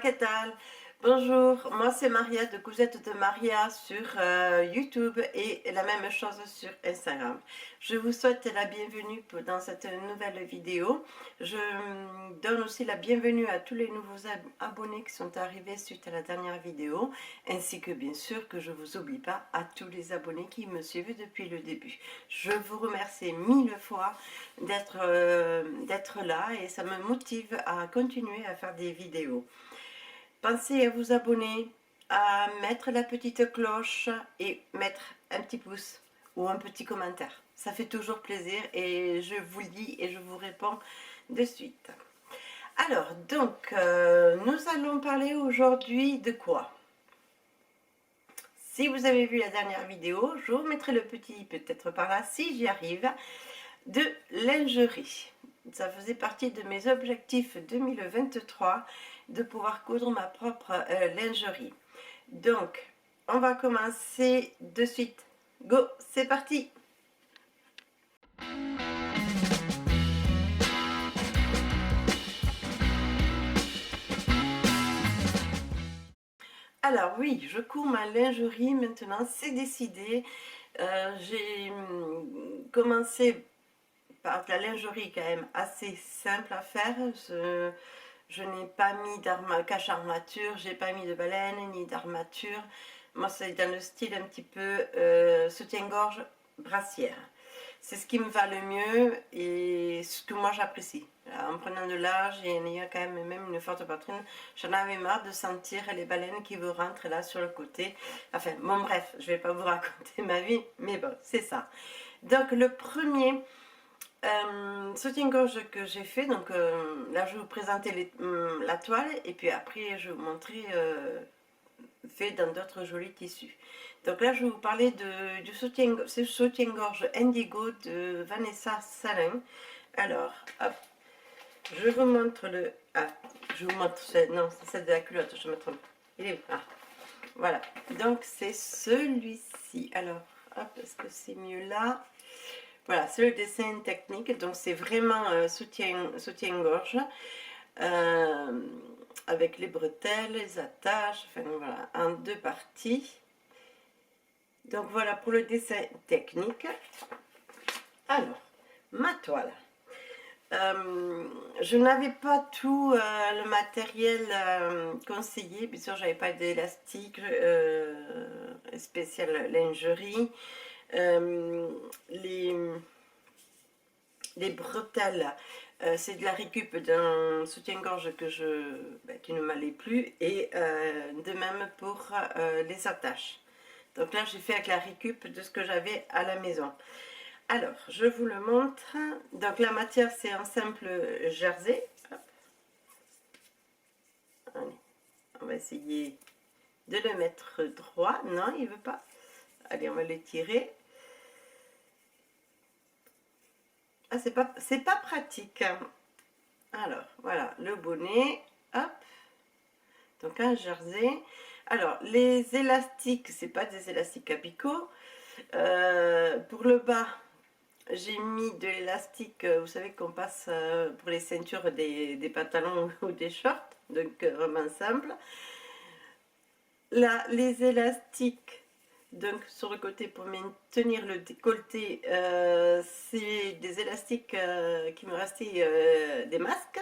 ¿qué tal? Bonjour, moi c'est Maria de Cousette de Maria sur YouTube et la même chose sur Instagram. Je vous souhaite la bienvenue dans cette nouvelle vidéo. Je donne aussi la bienvenue à tous les nouveaux abonnés qui sont arrivés suite à la dernière vidéo, ainsi que bien sûr que je ne vous oublie pas à tous les abonnés qui me suivent depuis le début. Je vous remercie mille fois d'être là et ça me motive à continuer à faire des vidéos. Pensez à vous abonner, à mettre la petite cloche et mettre un petit pouce ou un petit commentaire. Ça fait toujours plaisir et je vous le dis et je vous réponds de suite. Alors, donc, nous allons parler aujourd'hui de quoi? Si vous avez vu la dernière vidéo, je vous mettrai le petit peut-être par là si j'y arrive, de lingerie. Ça faisait partie de mes objectifs 2023 de pouvoir coudre ma propre lingerie. Donc, on va commencer de suite. Go, c'est parti! Alors oui, je cours ma lingerie maintenant, c'est décidé. J'ai commencé par de la lingerie quand même assez simple à faire. Je n'ai pas mis cache armature, j'ai pas mis de baleine ni d'armature. Moi c'est dans le style un petit peu soutien-gorge brassière. C'est ce qui me va le mieux et ce que moi j'apprécie. En prenant de l'âge et en ayant quand même une forte poitrine, j'en avais marre de sentir les baleines qui vous rentrent là sur le côté. Enfin bon bref, je vais pas vous raconter ma vie, mais bon c'est ça. Donc le premier soutien-gorge que j'ai fait, donc là je vais vous présenter la toile et puis après je vais vous montrer fait dans d'autres jolis tissus. Donc là je vais vous parler du soutien-gorge Indigo de Vanessa Salin. Alors hop, je vous montre je vous montre, non c'est celle de la culotte, je me trompe. Il est où? Ah, voilà, donc c'est celui-ci. Alors hop, est-ce que c'est mieux là? Voilà, c'est le dessin technique, donc c'est vraiment soutien-gorge, avec les bretelles, les attaches, enfin voilà, en deux parties. Donc voilà pour le dessin technique. Alors, ma toile. Je n'avais pas tout le matériel conseillé, bien sûr j'avais pas d'élastique spécial lingerie. Les bretelles, c'est de la récup d'un soutien-gorge qui ne m'allait plus, et de même pour les attaches. Donc là j'ai fait avec la récup de ce que j'avais à la maison. Alors je vous le montre. Donc la matière c'est un simple jersey. Hop. Allez, on va essayer de le mettre droit. Non, il veut pas. Allez, on va le tirer. Ah, c'est pas pratique. Alors, voilà, le bonnet, hop, donc un jersey. Alors, les élastiques, c'est pas des élastiques à picot. Pour le bas, j'ai mis de l'élastique, vous savez qu'on passe pour les ceintures des pantalons ou des shorts, donc vraiment simple. Là, les élastiques, donc sur le côté pour maintenir le décolleté, c'est des élastiques qui me restaient des masques.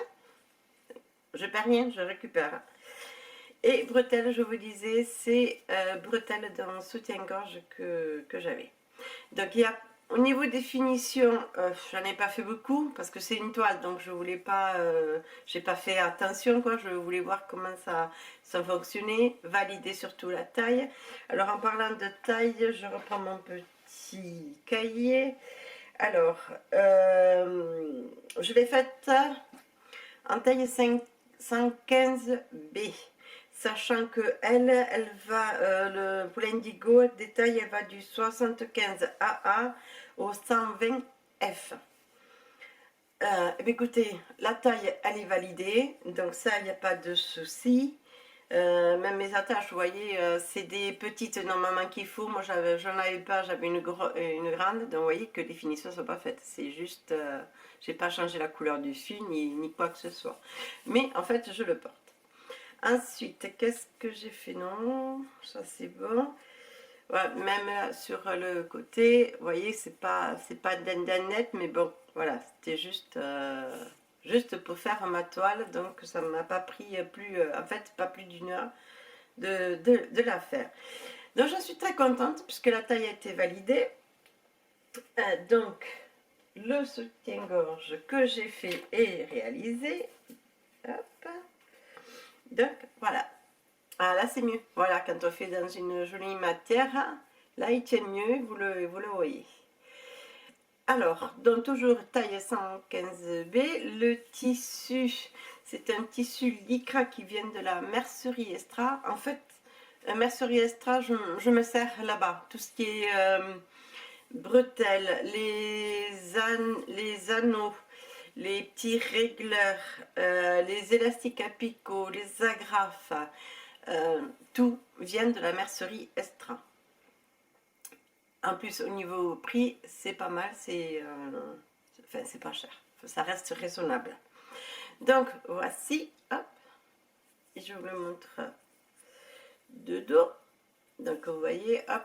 Je perds rien, je récupère. Et bretelles, je vous disais, c'est bretelles d'un soutien-gorge que j'avais. Donc il y a au niveau des finitions, j'en ai pas fait beaucoup parce que c'est une toile, donc je voulais pas, j'ai pas fait attention quoi. Je voulais voir comment ça fonctionnait, valider surtout la taille. Alors en parlant de taille, je reprends mon petit cahier. Alors je l'ai faite en taille 515B, sachant que elle va, pour l'indigo, détail, elle va du 75 AA au 120 F. Écoutez, la taille, elle est validée, donc ça, il n'y a pas de souci. Même mes attaches, vous voyez, c'est des petites normalement qu'il faut. Moi, j'en avais pas, j'avais une grande, donc vous voyez que les finitions ne sont pas faites. C'est juste, j'ai pas changé la couleur dessus, ni quoi que ce soit. Mais en fait, je le porte. Ensuite, qu'est-ce que j'ai fait? Non, ça c'est bon. Ouais, même là, sur le côté, vous voyez, c'est pas net, mais bon, voilà, c'était juste, juste pour faire ma toile, donc ça m'a pas pris plus, en fait, pas plus d'une heure de la faire. Donc je suis très contente puisque la taille a été validée. Donc le soutien-gorge que j'ai fait est réalisé. Hop. Donc voilà. Ah là c'est mieux. Voilà, quand on fait dans une jolie matière, là il tient mieux, vous le voyez. Alors, donc toujours taille 115B, le tissu, c'est un tissu lycra qui vient de la mercerie Estra. En fait, mercerie Estra, je me sers là-bas. Tout ce qui est bretelles, les anneaux, les petits régleurs, les élastiques à picot, les agrafes, tout vient de la mercerie Estra. En plus, au niveau prix, c'est pas mal, enfin, c'est pas cher, ça reste raisonnable. Donc, voici, hop, je vous le montre de dos. Donc, vous voyez, hop.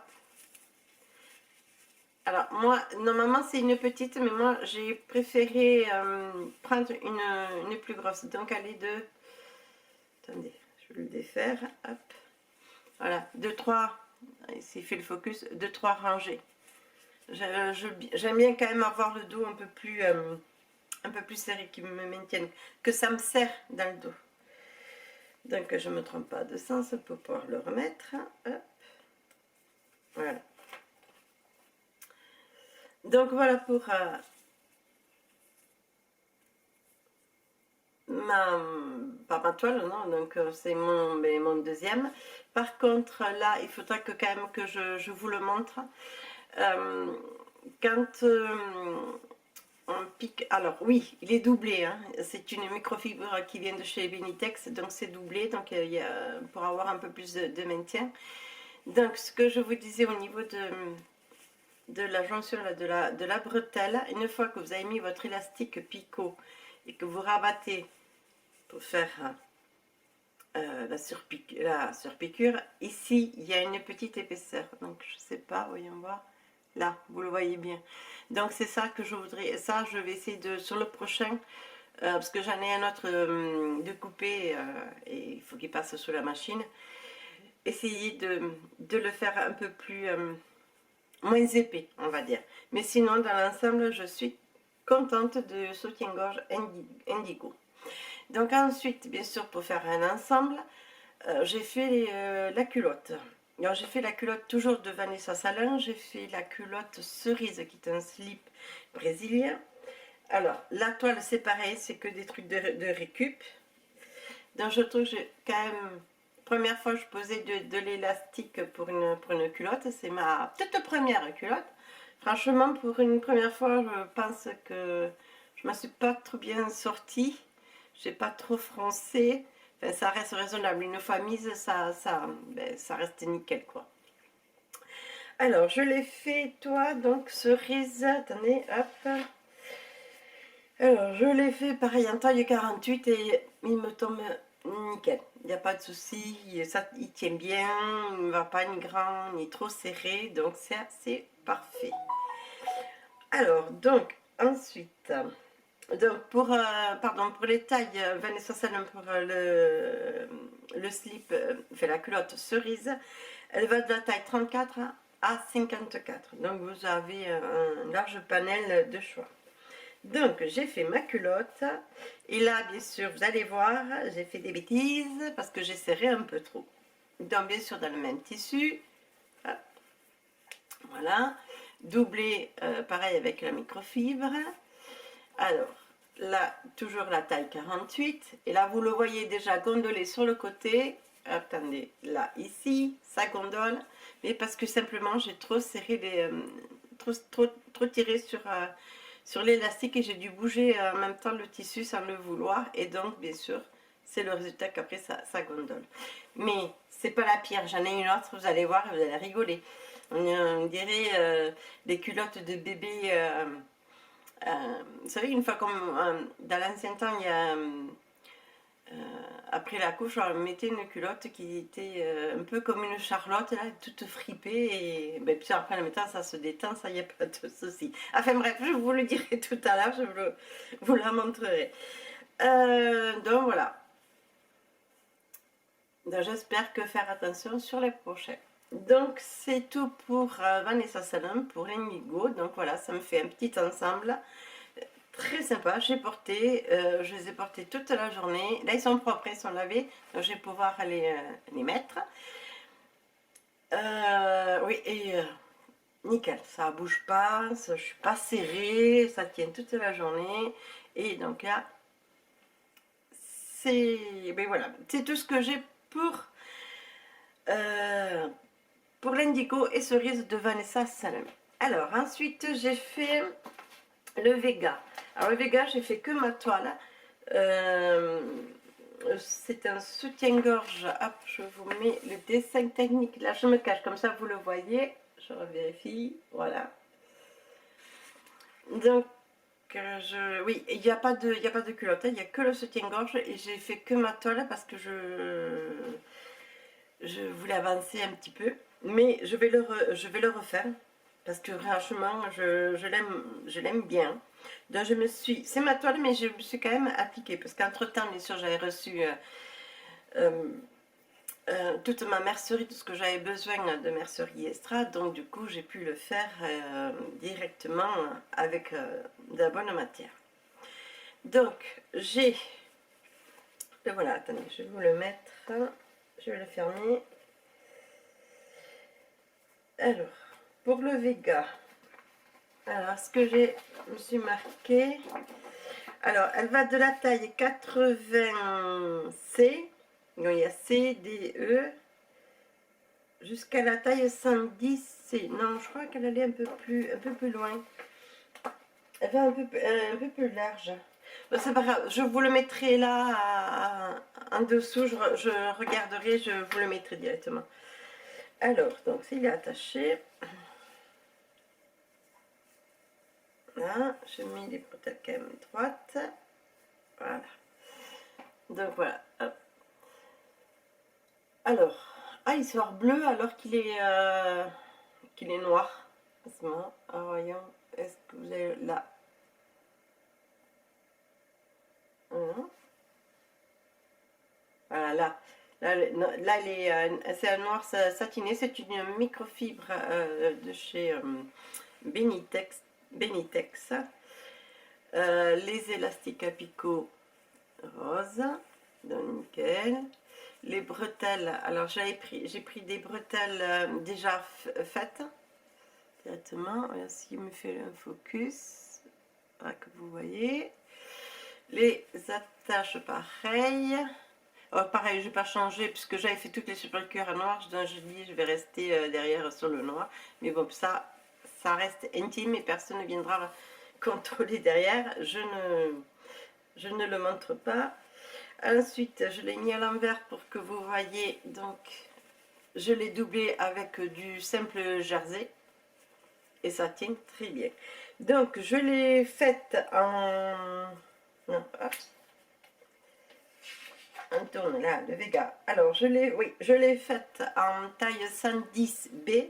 Alors, moi, normalement, c'est une petite, mais moi, j'ai préféré prendre une plus grosse. Donc, elle est de... Attendez, je vais le défaire, hop. Voilà, de 3, ici, il fait le focus, de 3 rangées. J'aime bien quand même avoir le dos un peu plus serré, qui me maintienne, que ça me serre dans le dos. Donc je ne me trompe pas de sens pour pouvoir le remettre. Hop. Voilà. Donc voilà pour pas ma toile, non, donc c'est mon deuxième. Par contre là, il faudra que quand même que je vous le montre. Quand on pique, alors oui, il est doublé, hein. C'est une microfibre qui vient de chez Benitex, donc c'est doublé, donc il y a, pour avoir un peu plus de maintien. Donc ce que je vous disais au niveau de la jonction, là, de la bretelle, une fois que vous avez mis votre élastique picot et que vous rabattez pour faire la surpiqûre, ici il y a une petite épaisseur, donc je sais pas, voyons voir. Là, vous le voyez bien. Donc c'est ça que je voudrais. Ça, je vais essayer de sur le prochain, parce que j'en ai un autre de couper et il faut qu'il passe sous la machine. Essayer de le faire un peu plus moins épais, on va dire. Mais sinon, dans l'ensemble, je suis contente de soutien-gorge Indigo. Donc ensuite, bien sûr, pour faire un ensemble, j'ai fait la culotte. Alors j'ai fait la culotte toujours de Vanessa Salin, j'ai fait la culotte cerise qui est un slip brésilien. Alors la toile c'est pareil, c'est que des trucs de récup. Donc je trouve que j'ai quand même, première fois je posais de l'élastique pour une culotte, c'est ma toute première culotte. Franchement pour une première fois je pense que je ne me suis pas trop bien sortie, j'ai pas trop froncé. Enfin, ça reste raisonnable. Une fois mise, ça reste nickel, quoi. Alors, je l'ai fait, toi, donc, cerise. Attendez, hop. Alors, je l'ai fait, pareil, en taille 48 et il me tombe nickel. Il n'y a pas de souci. Il tient bien. Il ne va pas ni grand, ni trop serré. Donc, c'est parfait. Alors, donc, ensuite... Donc pour les tailles, Vanessa Salem pour le slip, fait la culotte cerise, elle va de la taille 34 à 54. Donc vous avez un large panel de choix. Donc j'ai fait ma culotte et là bien sûr vous allez voir, j'ai fait des bêtises parce que j'ai serré un peu trop. Donc bien sûr dans le même tissu, hop, voilà, doublé pareil avec la microfibre. Alors, là, toujours la taille 48. Et là, vous le voyez déjà gondolé sur le côté. Attendez, là, ici, ça gondole. Mais parce que simplement, j'ai trop serré trop tiré sur l'élastique et j'ai dû bouger en même temps le tissu sans le vouloir. Et donc, bien sûr, c'est le résultat qu'après, ça gondole. Mais c'est pas la pire. J'en ai une autre, vous allez voir, vous allez rigoler. On dirait des culottes de bébé... vous savez, une fois comme dans l'ancien temps, il y a après la couche, on mettait une culotte qui était un peu comme une charlotte, là, toute fripée. Et ben, puis après le matin, ça se détend, ça y a pas de souci. Enfin bref, je vous le dirai tout à l'heure, vous la montrerai. Donc voilà. Donc j'espère que faire attention sur les prochains. Donc c'est tout pour Vanessa Salem, pour l'Indigo. Donc voilà, ça me fait un petit ensemble très sympa. J'ai porté, je les ai portés toute la journée. Là ils sont propres, ils sont lavés, donc je vais pouvoir les mettre. Oui, et nickel, ça bouge pas, ça, je suis pas serrée, ça tient toute la journée. Et donc là, c'est, ben voilà, c'est tout ce que j'ai euh, pour l'indigo et cerise de Vanessa Salem. Alors ensuite j'ai fait le Vega. Alors le Vega, j'ai fait que ma toile. Euh, c'est un soutien-gorge. Hop, je vous mets le dessin technique. Là, je me cache, comme ça vous le voyez. Je revérifie. Voilà. Donc, oui, il y a pas de culotte. Il n'y a que le soutien-gorge. Et j'ai fait que ma toile parce que je voulais avancer un petit peu. Mais je vais le refaire. Parce que franchement, je l'aime bien. Donc je me suis, c'est ma toile, mais je me suis quand même appliquée. Parce qu'entre temps, bien sûr, j'avais reçu euh, toute ma mercerie, tout ce que j'avais besoin de mercerie extra. Donc du coup, j'ai pu le faire directement avec de la bonne matière. Donc j'ai, voilà, attendez, je vais vous le mettre. Je vais le fermer. Alors, pour le Vega, alors ce que je me suis marqué, alors elle va de la taille 80C, donc il y a C, D, E, jusqu'à la taille 110C. Non, je crois qu'elle allait un peu plus loin. Elle va un peu plus large. Bon, c'est pas grave, je vous le mettrai là en dessous, je regarderai, je vous le mettrai directement. Alors, donc s'il est attaché, là, je mets les bretelles quand même droites. Voilà. Donc voilà. Hop. Alors, ah, il sort bleu alors qu'il est noir. Alors, voyons, est-ce que vous avez là? Voilà, là c'est un noir satiné, c'est une microfibre de chez Benitex. Benitex. Les élastiques à picot rose, donc nickel. Les bretelles, alors j'ai pris des bretelles déjà faites directement. Voilà, s'il me fait un focus, voilà, que vous voyez. Les attaches pareilles. Oh, pareil, je vais pas changer puisque j'avais fait toutes les supercures à noir. Donc je dis, je vais rester derrière sur le noir. Mais bon, ça reste intime et personne ne viendra contrôler derrière. Je ne le montre pas. Ensuite, je l'ai mis à l'envers pour que vous voyez. Donc, je l'ai doublé avec du simple jersey et ça tient très bien. Donc, je l'ai faite en... Non, hop. On tourne là, le Vega. Alors, oui, je l'ai faite en taille 110B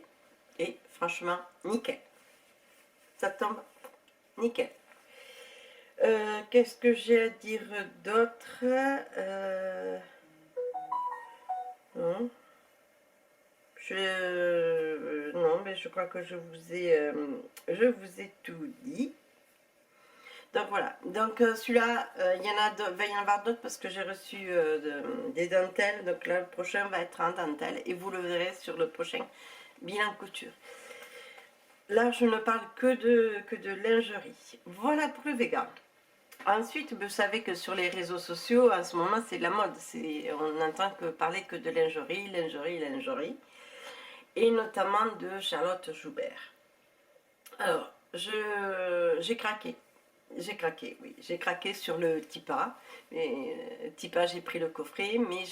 et franchement, nickel. Ça tombe nickel. Qu'est-ce que j'ai à dire d'autre Non. Non, mais je crois que je vous ai tout dit. Donc voilà, donc celui-là, va y en avoir d'autres parce que j'ai reçu des dentelles. Donc là, le prochain va être en dentelle et vous le verrez sur le prochain bilan couture. Là, je ne parle que de lingerie. Voilà pour le Vega. Ensuite, vous savez que sur les réseaux sociaux, en ce moment, c'est la mode. On n'entend que parler que de lingerie, lingerie, lingerie. Et notamment de Charlotte Joubert. Alors, j'ai craqué. J'ai craqué, oui. J'ai craqué sur le Tipa. Tipa, j'ai pris le coffret, mais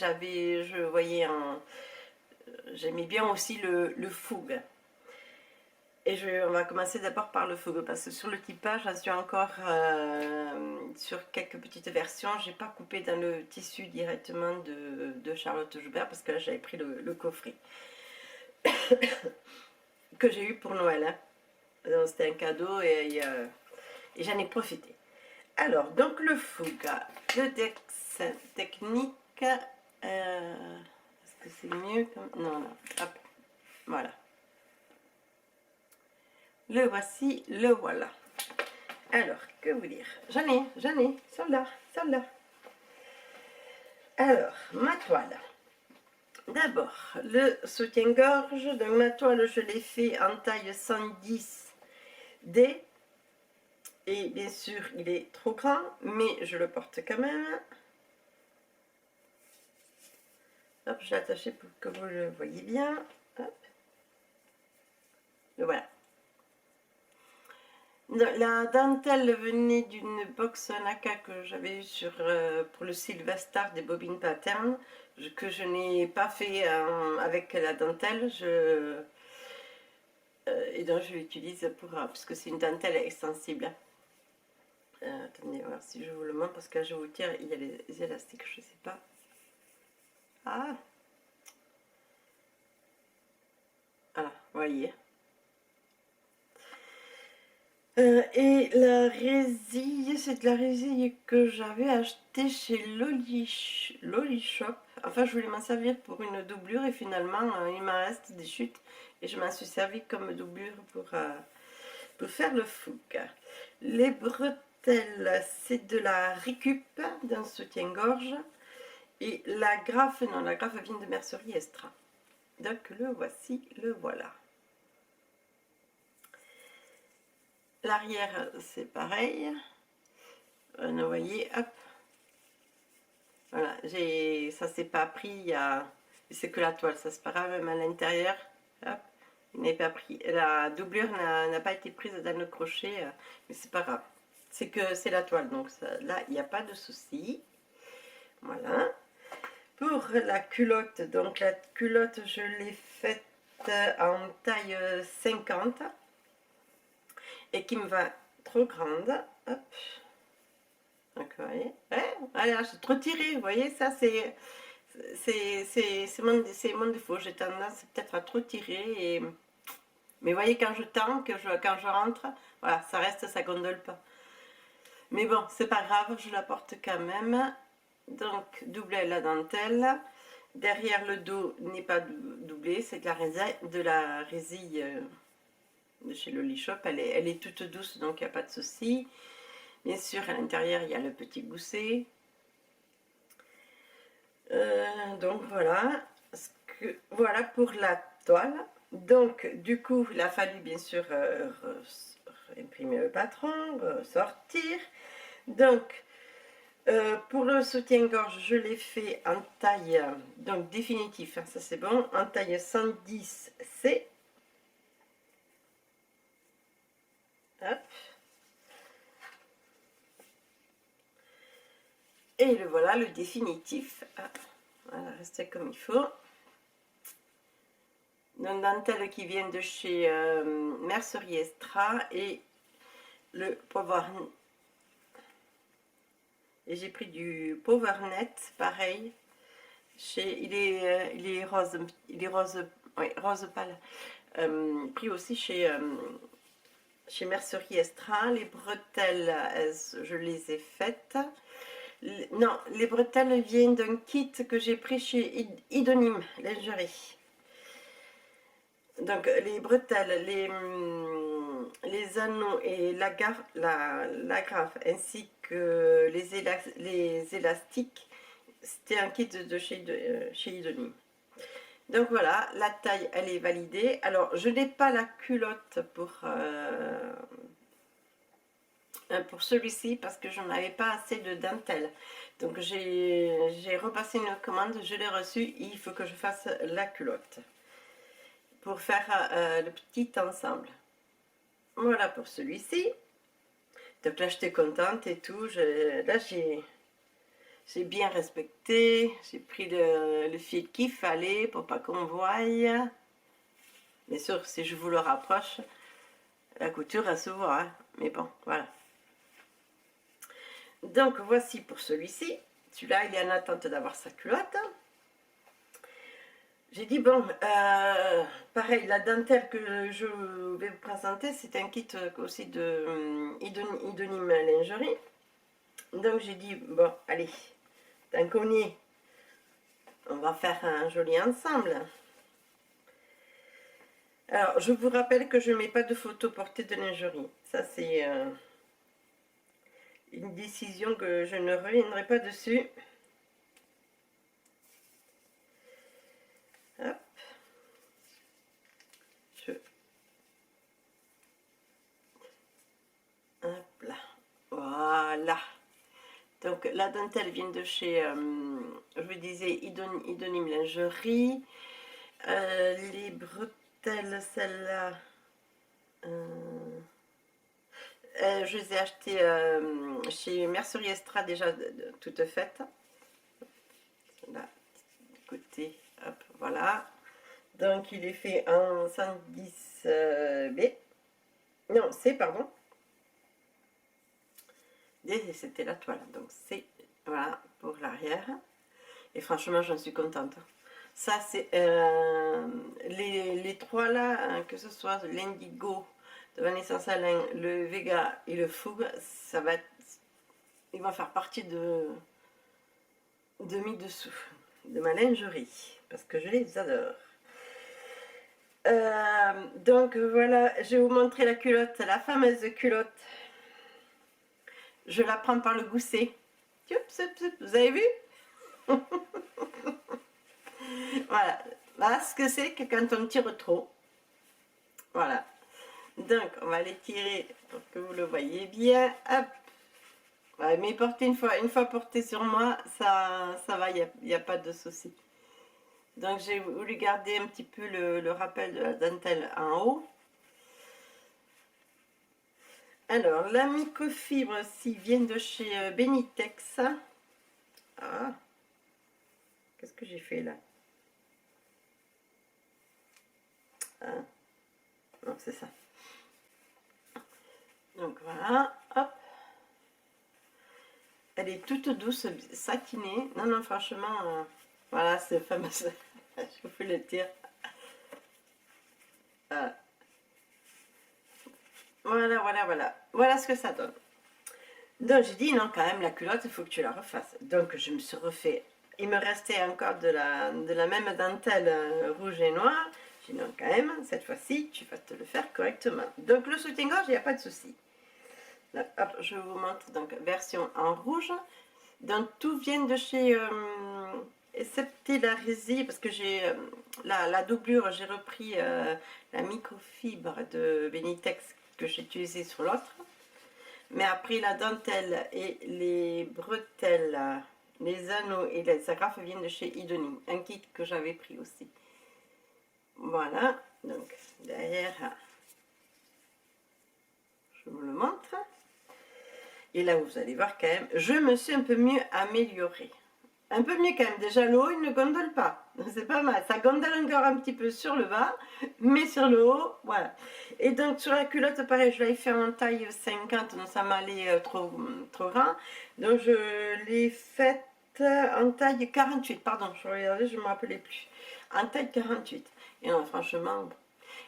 j'aimais bien aussi le fougue. On va commencer d'abord par le fougue, parce que sur le typage, j'en suis encore sur quelques petites versions. J'ai pas coupé dans le tissu directement de Charlotte Joubert, parce que là j'avais pris le coffret que j'ai eu pour Noël. Hein. C'était un cadeau et j'en ai profité. Alors, donc le fougue de Technique. Est-ce que c'est mieux comme... Non, non, hop, voilà. Le voici, le voilà. Alors, que vous dire? J'en ai, celle-là. Alors, ma toile. D'abord, le soutien-gorge. Donc, ma toile, je l'ai fait en taille 110D. Et bien sûr, il est trop grand, mais je le porte quand même. Hop, je l'ai attaché pour que vous le voyez bien. Hop. Et voilà. La dentelle venait d'une box Naka que j'avais eue pour le Sylvester des bobines pattern, que je n'ai pas fait avec la dentelle. Et donc je l'utilise parce que c'est une dentelle extensible. Attendez, voir si je vous le montre, parce que là je vous tire, il y a les élastiques, je ne sais pas. Ah, voilà, vous voyez. Et la résille, c'est de la résille que j'avais achetée chez Loli Shop. Enfin, je voulais m'en servir pour une doublure et finalement, il m'en reste des chutes. Et je m'en suis servi comme doublure pour faire le fougue. Les bretelles, c'est de la récup d'un soutien-gorge. Et la graffe, non, la graffe vient de Mercerie Extra. Donc le voici, le voilà. L'arrière, c'est pareil. Vous voyez, hop. Voilà, ça s'est pas pris, c'est que la toile, ça se pas même à l'intérieur. Hop, il n'est pas pris. La doublure n'a pas été prise dans le crochet, mais c'est pas grave. C'est que c'est la toile, donc là, il n'y a pas de souci. Voilà. Pour la culotte, donc la culotte, je l'ai faite en taille 50 et qui me va trop grande. Hop. Donc, vous voyez, ouais, voilà, j'ai trop tiré, vous voyez, ça c'est mon défaut, j'ai tendance peut-être à trop tirer, mais vous voyez, quand je tends, quand je rentre, voilà, ça reste, ça gondole pas. Mais bon, c'est pas grave, je la porte quand même. Donc, doublé la dentelle. Derrière le dos n'est pas doublé, c'est de la résille de chez Loli Shop, elle est toute douce, donc il n'y a pas de souci. Bien sûr, à l'intérieur, il y a le petit gousset. Donc voilà, voilà pour la toile. Donc du coup, il a fallu bien sûr imprimer le patron, sortir. Donc pour le soutien-gorge, je l'ai fait en taille, donc définitif, hein, ça c'est bon, en taille 110C. Hop. Et le voilà, le définitif. Ah, voilà, restez comme il faut. Une dentelle qui vient de chez Mercerie Extra et le Power. Et j'ai pris du Powernet, pareil. Il est rose, oui, rose pâle. Pris aussi chez Mercerie Extra. Les bretelles, je les ai faites. Non, les bretelles viennent d'un kit que j'ai pris chez Idonym Lingerie. Donc les bretelles, les anneaux et l'agrafe ainsi que les élastiques, c'était un kit de chez Idonym. Donc voilà, la taille elle est validée. Alors je n'ai pas la culotte pour celui-ci parce que je n'avais pas assez de dentelle. Donc j'ai repassé une commande, je l'ai reçue, il faut que je fasse la culotte pour faire le petit ensemble. Voilà pour celui-ci. Donc là j'étais contente et tout. Là j'ai bien respecté. J'ai pris le fil qu'il fallait pour pas qu'on voie. Bien sûr, si je vous le rapproche, La couture, elle se voit, hein. Mais bon, voilà. Donc, voici pour celui-ci. Celui-là, il est en attente d'avoir sa culotte. J'ai dit, bon, pareil, la dentelle que je vais vous présenter, c'est un kit aussi de Idonym Lingerie. Donc, j'ai dit, bon, allez, tant qu'on y est, on va faire un joli ensemble. Alors, je vous rappelle que je ne mets pas de photo portée de lingerie. Ça, c'est une décision que je ne reviendrai pas dessus. Hop. Hop là. Voilà. Donc, la dentelle vient de chez, je vous disais, Idonym Lingerie. Les bretelles, celles-là, je les ai achetées chez Mercerie Estra déjà toutes faites. Là, côté, hop, voilà. Donc il est fait en 110 B. Non, C, pardon. D, c'était la toile. Donc c'est, voilà, pour l'arrière. Et franchement, j'en suis contente. Ça, c'est les trois là, hein, que ce soit l'indigo de Vanessa Salin, le Vega et le Fougue, ça va être, ils vont faire partie de mes dessous, de ma lingerie, parce que je les adore. Donc voilà, je vais vous montrer la culotte, la fameuse culotte. Je la prends par le gousset. Vous avez vu? Voilà, là ce que c'est que quand on tire trop. Voilà. Donc on va les tirer pour que vous le voyez bien. Hop. Ouais, mais porter une fois porté sur moi, ça va, il n'y a pas de souci. Donc j'ai voulu garder un petit peu le rappel de la dentelle en haut. Alors, la microfibre aussi vient de chez Benitex. Ah, qu'est-ce que j'ai fait là? Ah, non, c'est ça. Donc voilà, hop. Elle est toute douce, satinée. Non, non, franchement, voilà, c'est fameux. Je vous fais le tir. Voilà, voilà, voilà. Voilà ce que ça donne. Donc j'ai dit non, quand même, la culotte, il faut que tu la refasses. Donc je me suis refait. Il me restait encore de la même dentelle rouge et noire. J'ai dit non, quand même, cette fois-ci, tu vas te le faire correctement. Donc le soutien-gorge, il n'y a pas de souci. Là, hop, je vous montre donc version en rouge. Donc tout vient de chez excepté la résine, parce que j'ai la doublure, j'ai repris la microfibre de Benitex que j'ai utilisée sur l'autre. Mais après la dentelle et les bretelles, les anneaux et les agrafes viennent de chez Idonym, un kit que j'avais pris aussi. Voilà, donc derrière, je vous le montre. Et là, vous allez voir quand même, je me suis un peu mieux améliorée. Un peu mieux quand même. Déjà, le haut, il ne gondole pas. C'est pas mal. Ça gondole encore un petit peu sur le bas, mais sur le haut, voilà. Et donc, sur la culotte, pareil, je l'avais fait en taille 50, donc ça m'allait trop grand. Donc, je l'ai faite en taille 48. Pardon, je regardais, je ne me rappelais plus. En taille 48. Et non, franchement...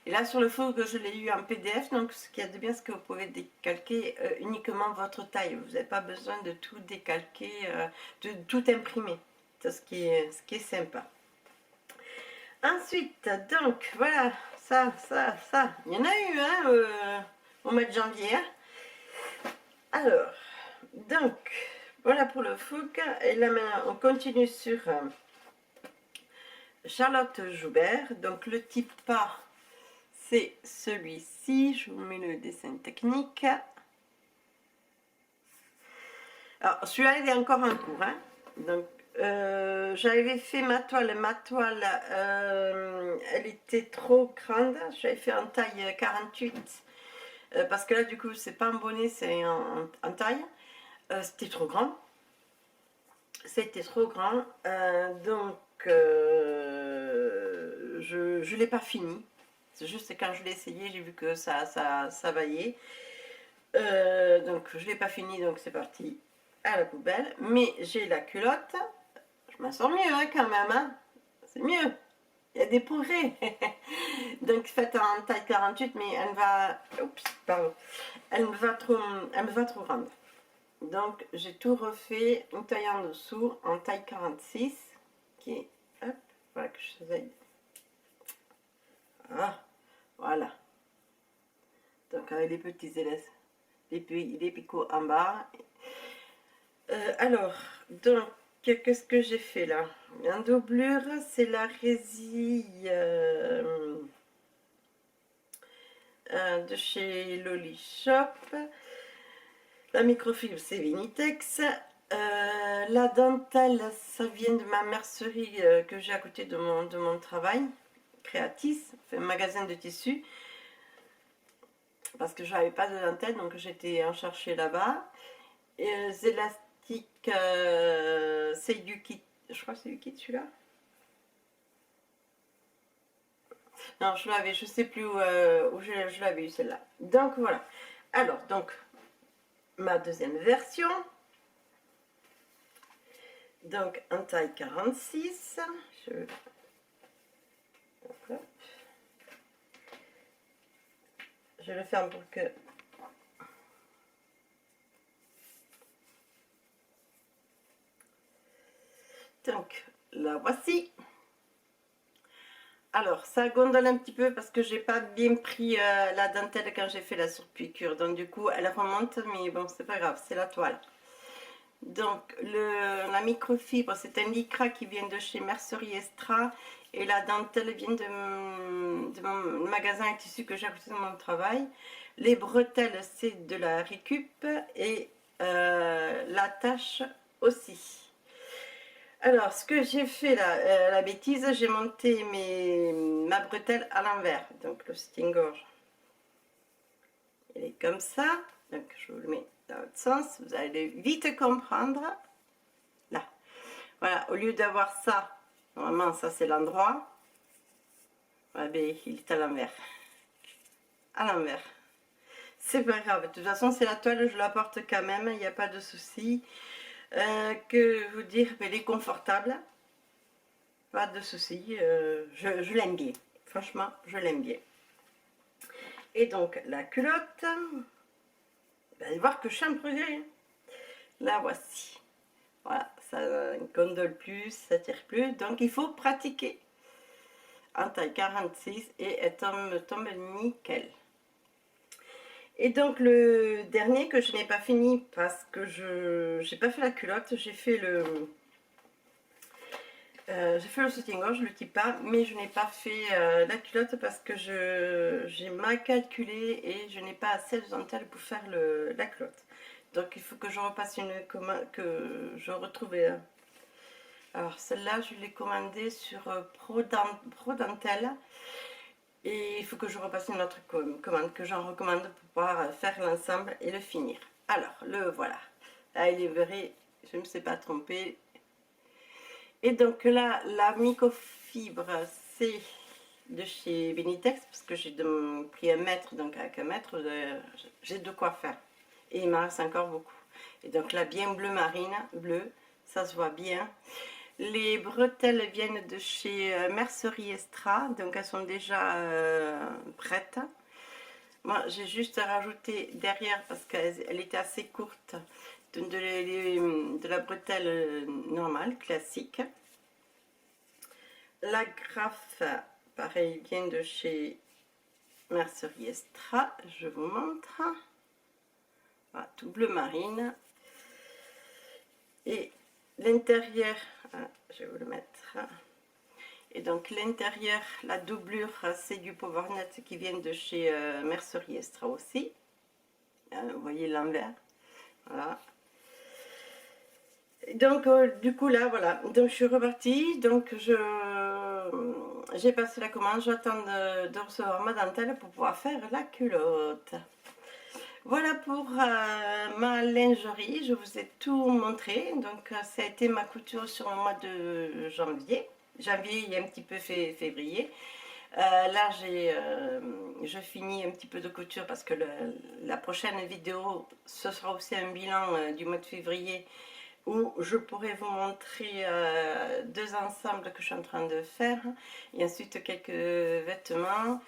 Et là, sur le fougue, je l'ai eu en PDF, donc ce qui est de bien, c'est que vous pouvez décalquer uniquement votre taille. Vous n'avez pas besoin de tout décalquer, de tout imprimer. C'est ce qui est sympa. Ensuite, donc, voilà, ça. Il y en a eu, hein, au mois de janvier. Hein. Alors, donc, voilà pour le fougue. Et là, maintenant, on continue sur Charlotte Joubert. Donc, le type pas. C'est celui-ci, je vous mets le dessin technique. Alors, celui-là, il est encore en cours. Hein. Donc, j'avais fait ma toile, elle était trop grande. J'avais fait en taille 48. Parce que là, du coup, c'est pas en bonnet, c'est en taille. C'était trop grand. C'était trop grand. Donc, je ne l'ai pas fini. C'est juste quand je l'ai essayé, j'ai vu que ça vaillait. Donc je l'ai pas fini, donc c'est parti à la poubelle. Mais j'ai la culotte, je m'en sors mieux hein, quand même, hein. C'est mieux. Il y a des progrès. Donc faite en taille 48, mais elle va. Oups, pardon. Elle me va trop grande. Donc j'ai tout refait, une taille en dessous, en taille 46. Qui est. Hop, voilà que je faisais. Ah, voilà. Donc avec les petits élèves, les picots en bas. Alors, donc, qu'est-ce que j'ai fait là? En doublure, c'est la résille de chez Loli Shop. La microfibre, c'est Vinitex. La dentelle, ça vient de ma mercerie que j'ai à côté de mon travail. Créatis, un magasin de tissus. Parce que je n'avais pas de dentelle, donc j'étais en chercher là-bas. Élastiques, c'est du kit. Je crois que c'est du kit celui-là. Non, je l'avais, je sais plus où je l'avais eu celle-là. Donc voilà. Alors, donc, ma deuxième version. Donc, en taille 46. Je le ferme pour que. Donc, la voici. Alors, ça gondole un petit peu parce que j'ai pas bien pris la dentelle quand j'ai fait la surpiqûre. Donc, du coup, elle remonte, mais bon, c'est pas grave, c'est la toile. Donc, la microfibre, c'est un lycra qui vient de chez Mercerie Extra. Et la dentelle vient de mon magasin à tissus que j'ai à côté de mon travail. Les bretelles, c'est de la récup. Et l'attache aussi. Alors, ce que j'ai fait là, la bêtise, j'ai monté ma bretelle à l'envers. Donc, le soutien-gorge, il est comme ça. Donc, je vous le mets dans l'autre sens. Vous allez vite comprendre. Là. Voilà, au lieu d'avoir ça, normalement, ça c'est l'endroit. Ah ben, il est à l'envers. À l'envers. C'est pas grave. De toute façon, c'est la toile, je la porte quand même. Il n'y a pas de souci. Que vous dire, elle est confortable. Pas de souci, je l'aime bien. Franchement, je l'aime bien. Et donc, la culotte, vous allez voir que je suis un progrès. La voici. Voilà, ça ne gondole plus, ça tire plus. Donc, il faut pratiquer. En taille 46 et elle tombe nickel. Et donc, le dernier que je n'ai pas fini parce que je n'ai pas fait la culotte, j'ai fait le soutien-gorge, le petit pas, mais je n'ai pas fait la culotte parce que j'ai mal calculé et je n'ai pas assez de dentelle pour faire la culotte. Donc il faut que je repasse une commande, que je retrouve. Alors celle-là, je l'ai commandée sur Pro Dentelle. Et il faut que je repasse une autre commande que j'en recommande pour pouvoir faire l'ensemble et le finir. Alors, le voilà. Là, il est vrai, je ne me suis pas trompée. Et donc là, la microfibre, c'est de chez Benitex, parce que j'ai pris 1 mètre, donc avec 1 mètre, j'ai de quoi faire. Et il m'en reste encore beaucoup. Et donc là, bien bleu marine, bleu, ça se voit bien. Les bretelles viennent de chez Mercerie Extra, donc elles sont déjà prêtes. Moi, j'ai juste rajouté derrière, parce qu'elle était assez courte, de la bretelle normale, classique. La graffe, pareil, vient de chez Mercerie Extra. Je vous montre. Voilà, tout bleu marine. Et l'intérieur, je vais vous le mettre. Et donc l'intérieur, la doublure, c'est du Powernet qui vient de chez Mercerie Extra aussi. Vous voyez l'envers. Voilà. Donc du coup là, voilà. Donc je suis repartie. Donc j'ai passé la commande. J'attends de recevoir ma dentelle pour pouvoir faire la culotte. Voilà pour ma lingerie, je vous ai tout montré. Donc ça a été ma couture sur le mois de janvier. Janvier et un petit peu février. Là, je finis un petit peu de couture parce que la prochaine vidéo, ce sera aussi un bilan du mois de février où je pourrai vous montrer deux ensembles que je suis en train de faire et ensuite quelques vêtements.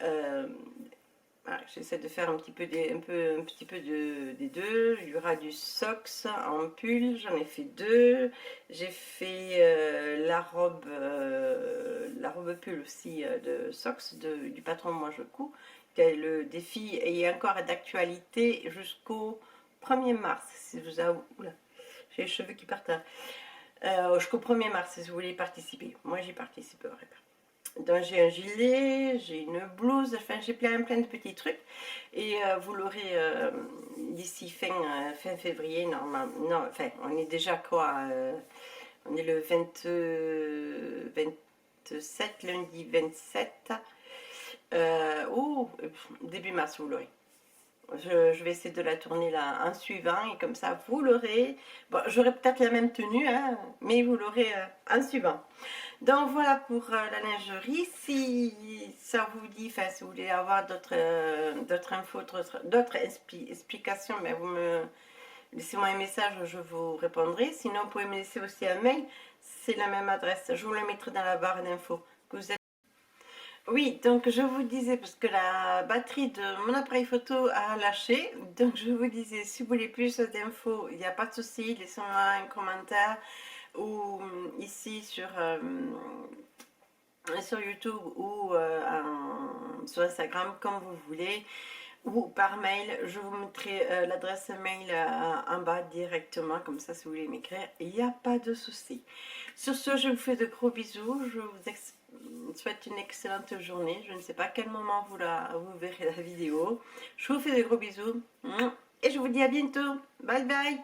Euh, voilà, j'essaie de faire un petit peu des deux. Il y aura du socks en pull, j'en ai fait deux. J'ai fait la robe pull aussi de socks du patron Moi Je Couds. Le défi est encore d'actualité jusqu'au 1er mars. Si vous avez, oula, j'ai les cheveux qui partent là. Jusqu'au 1er mars si vous voulez participer. Moi j'y participerai pas. Donc j'ai un gilet, j'ai une blouse, enfin j'ai plein de petits trucs et vous l'aurez d'ici fin février normalement. Non, enfin on est déjà quoi on est le 27, lundi 27. Début mars vous l'aurez. Je vais essayer de la tourner là en suivant et comme ça vous l'aurez. Bon, j'aurai peut-être la même tenue, hein, mais vous l'aurez en suivant. Donc voilà pour la lingerie. Si ça vous dit, enfin si vous voulez avoir d'autres infos, d'autres explications, mais vous me laissez-moi un message, je vous répondrai. Sinon, vous pouvez me laisser aussi un mail. C'est la même adresse. Je vous le mettrai dans la barre d'infos. Oui, donc je vous disais, parce que la batterie de mon appareil photo a lâché, donc je vous disais, si vous voulez plus d'infos, il n'y a pas de souci, laissez-moi un commentaire ou ici sur YouTube ou sur Instagram, comme vous voulez, ou par mail. Je vous mettrai l'adresse mail en bas directement, comme ça si vous voulez m'écrire, il n'y a pas de souci. Sur ce, je vous fais de gros bisous, je vous souhaite une excellente journée. Je ne sais pas à quel moment vous verrez la vidéo. Je vous fais de gros bisous et je vous dis à bientôt. Bye bye.